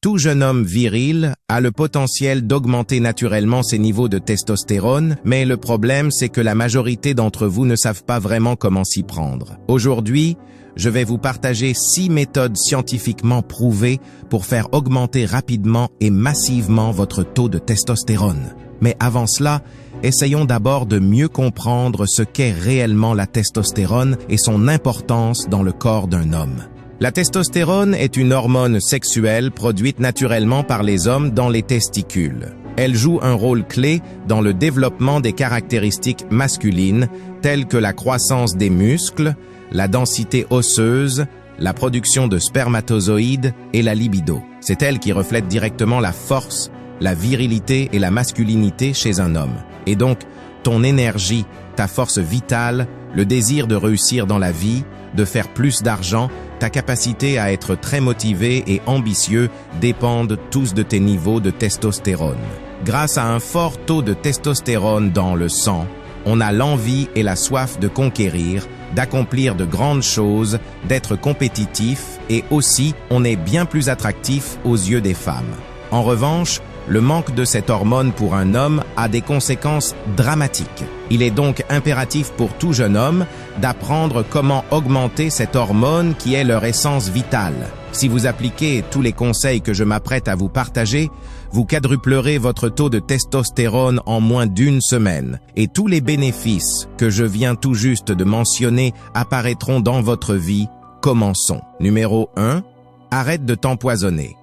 Tout jeune homme viril a le potentiel d'augmenter naturellement ses niveaux de testostérone, mais le problème c'est que la majorité d'entre vous ne savent pas vraiment comment s'y prendre. Aujourd'hui, je vais vous partager 6 méthodes scientifiquement prouvées pour faire augmenter rapidement et massivement votre taux de testostérone. Mais avant cela, essayons d'abord de mieux comprendre ce qu'est réellement la testostérone et son importance dans le corps d'un homme. La testostérone est une hormone sexuelle produite naturellement par les hommes dans les testicules. Elle joue un rôle clé dans le développement des caractéristiques masculines telles que la croissance des muscles, la densité osseuse, la production de spermatozoïdes et la libido. C'est elle qui reflète directement la force, la virilité et la masculinité chez un homme. Et donc, ton énergie, ta force vitale, le désir de réussir dans la vie, de faire plus d'argent, ta capacité à être très motivé et ambitieux dépendent tous de tes niveaux de testostérone. Grâce à un fort taux de testostérone dans le sang, on a l'envie et la soif de conquérir, d'accomplir de grandes choses, d'être compétitif et aussi on est bien plus attractif aux yeux des femmes. En revanche, le manque de cette hormone pour un homme a des conséquences dramatiques. Il est donc impératif pour tout jeune homme d'apprendre comment augmenter cette hormone qui est leur essence vitale. Si vous appliquez tous les conseils que je m'apprête à vous partager, vous quadruplerez votre taux de testostérone en moins d'1 semaine. Et tous les bénéfices que je viens tout juste de mentionner apparaîtront dans votre vie. Commençons. Numéro 1. Arrête de t'empoisonner.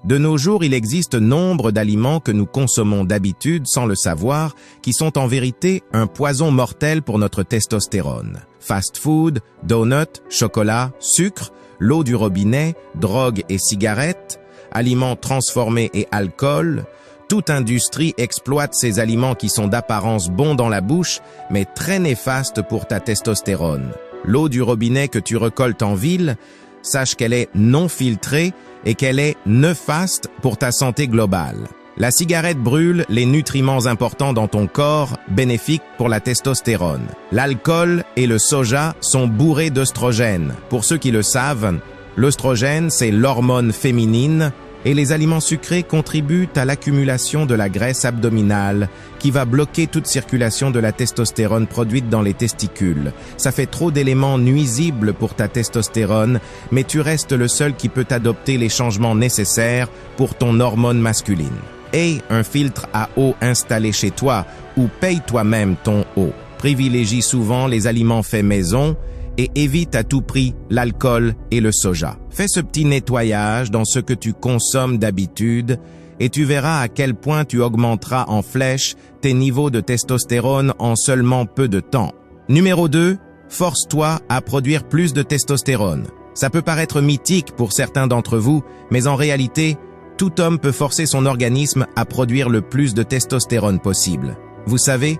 De nos jours, il existe nombre d'aliments que nous consommons d'habitude sans le savoir, qui sont en vérité un poison mortel pour notre testostérone. Fast food, donuts, chocolat, sucre, l'eau du robinet, drogue et cigarettes, aliments transformés et alcool. Toute industrie exploite ces aliments qui sont d'apparence bons dans la bouche, mais très néfastes pour ta testostérone. L'eau du robinet que tu récoltes en ville, sache qu'elle est non filtrée et qu'elle est néfaste pour ta santé globale. La cigarette brûle les nutriments importants dans ton corps, bénéfiques pour la testostérone. L'alcool et le soja sont bourrés d'œstrogène. Pour ceux qui le savent, l'œstrogène, c'est l'hormone féminine et les aliments sucrés contribuent à l'accumulation de la graisse abdominale qui va bloquer toute circulation de la testostérone produite dans les testicules. Ça fait trop d'éléments nuisibles pour ta testostérone, mais tu restes le seul qui peut adopter les changements nécessaires pour ton hormone masculine. Aie un filtre à eau installé chez toi ou paye toi-même ton eau. Privilégie souvent les aliments faits maison et évite à tout prix l'alcool et le soja. Fais ce petit nettoyage dans ce que tu consommes d'habitude et tu verras à quel point tu augmenteras en flèche tes niveaux de testostérone en seulement peu de temps. Numéro 2, force-toi à produire plus de testostérone. Ça peut paraître mythique pour certains d'entre vous, mais en réalité, tout homme peut forcer son organisme à produire le plus de testostérone possible. Vous savez,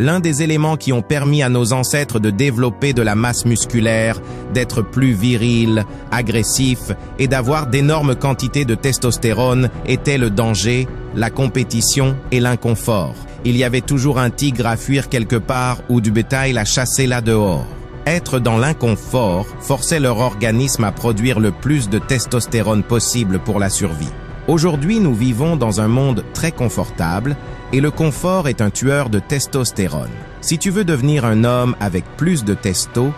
l'un des éléments qui ont permis à nos ancêtres de développer de la masse musculaire, d'être plus virils, agressifs et d'avoir d'énormes quantités de testostérone était le danger, la compétition et l'inconfort. Il y avait toujours un tigre à fuir quelque part ou du bétail à chasser là dehors. Être dans l'inconfort forçait leur organisme à produire le plus de testostérone possible pour la survie. Aujourd'hui, nous vivons dans un monde très confortable et le confort est un tueur de testostérone. Si tu veux devenir un homme avec plus de testo,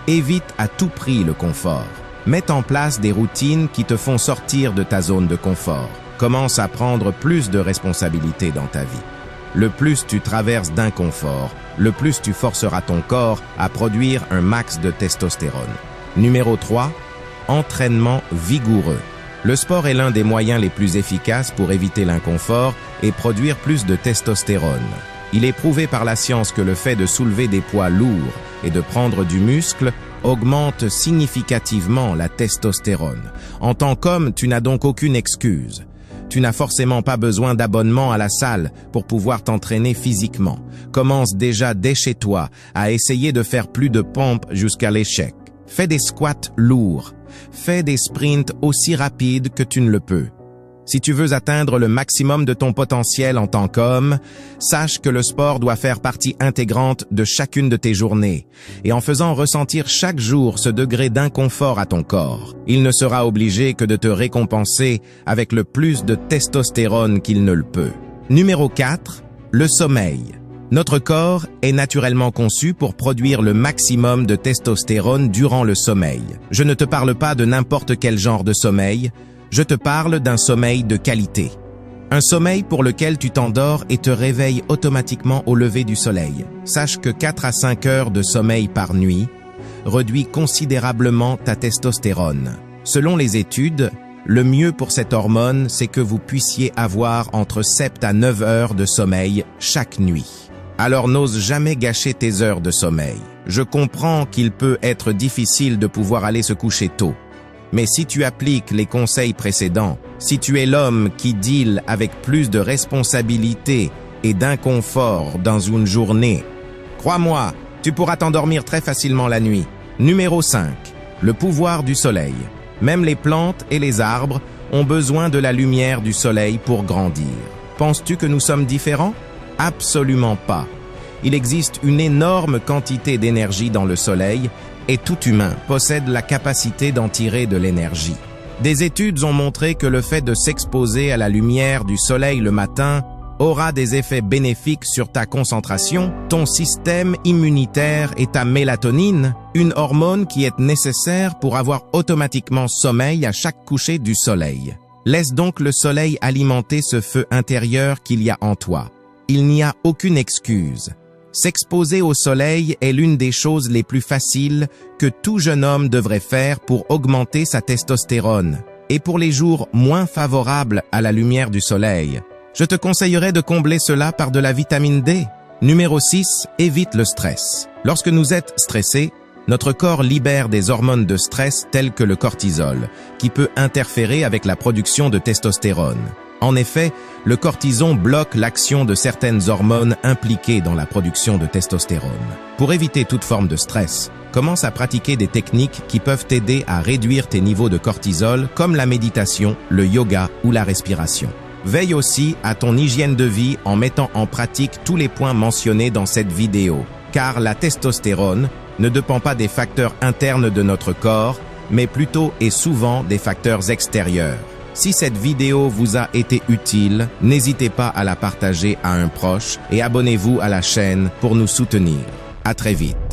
évite à tout prix le confort. Mets en place des routines qui te font sortir de ta zone de confort. Commence à prendre plus de responsabilités dans ta vie. Le plus tu traverses d'inconfort, le plus tu forceras ton corps à produire un max de testostérone. Numéro 3. Entraînement vigoureux. Le sport est l'un des moyens les plus efficaces pour éviter l'inconfort et produire plus de testostérone. Il est prouvé par la science que le fait de soulever des poids lourds et de prendre du muscle augmente significativement la testostérone. En tant qu'homme, tu n'as donc aucune excuse. Tu n'as forcément pas besoin d'abonnement à la salle pour pouvoir t'entraîner physiquement. Commence déjà dès chez toi à essayer de faire plus de pompes jusqu'à l'échec. Fais des squats lourds. Fais des sprints aussi rapides que tu ne le peux. Si tu veux atteindre le maximum de ton potentiel en tant qu'homme, sache que le sport doit faire partie intégrante de chacune de tes journées, et en faisant ressentir chaque jour ce degré d'inconfort à ton corps, il ne sera obligé que de te récompenser avec le plus de testostérone qu'il ne le peut. Numéro 4. Le sommeil. Notre corps est naturellement conçu pour produire le maximum de testostérone durant le sommeil. Je ne te parle pas de n'importe quel genre de sommeil, je te parle d'un sommeil de qualité. Un sommeil pour lequel tu t'endors et te réveilles automatiquement au lever du soleil. Sache que 4 à 5 heures de sommeil par nuit réduit considérablement ta testostérone. Selon les études, le mieux pour cette hormone, c'est que vous puissiez avoir entre 7 à 9 heures de sommeil chaque nuit. Alors n'ose jamais gâcher tes heures de sommeil. Je comprends qu'il peut être difficile de pouvoir aller se coucher tôt. Mais si tu appliques les conseils précédents, si tu es l'homme qui deal avec plus de responsabilités et d'inconfort dans une journée, crois-moi, tu pourras t'endormir très facilement la nuit. Numéro 5. Le pouvoir du soleil. Même les plantes et les arbres ont besoin de la lumière du soleil pour grandir. Penses-tu que nous sommes différents? Absolument pas. Il existe une énorme quantité d'énergie dans le soleil et tout humain possède la capacité d'en tirer de l'énergie. Des études ont montré que le fait de s'exposer à la lumière du soleil le matin aura des effets bénéfiques sur ta concentration, ton système immunitaire et ta mélatonine, une hormone qui est nécessaire pour avoir automatiquement sommeil à chaque coucher du soleil. Laisse donc le soleil alimenter ce feu intérieur qu'il y a en toi. Il n'y a aucune excuse. S'exposer au soleil est l'une des choses les plus faciles que tout jeune homme devrait faire pour augmenter sa testostérone. Et pour les jours moins favorables à la lumière du soleil, je te conseillerais de combler cela par de la vitamine D. Numéro 6. Évite le stress. Lorsque nous êtes stressés, notre corps libère des hormones de stress telles que le cortisol, qui peut interférer avec la production de testostérone. En effet, le cortisol bloque l'action de certaines hormones impliquées dans la production de testostérone. Pour éviter toute forme de stress, commence à pratiquer des techniques qui peuvent t'aider à réduire tes niveaux de cortisol, comme la méditation, le yoga ou la respiration. Veille aussi à ton hygiène de vie en mettant en pratique tous les points mentionnés dans cette vidéo, car la testostérone ne dépend pas des facteurs internes de notre corps, mais plutôt et souvent des facteurs extérieurs. Si cette vidéo vous a été utile, n'hésitez pas à la partager à un proche et abonnez-vous à la chaîne pour nous soutenir. À très vite.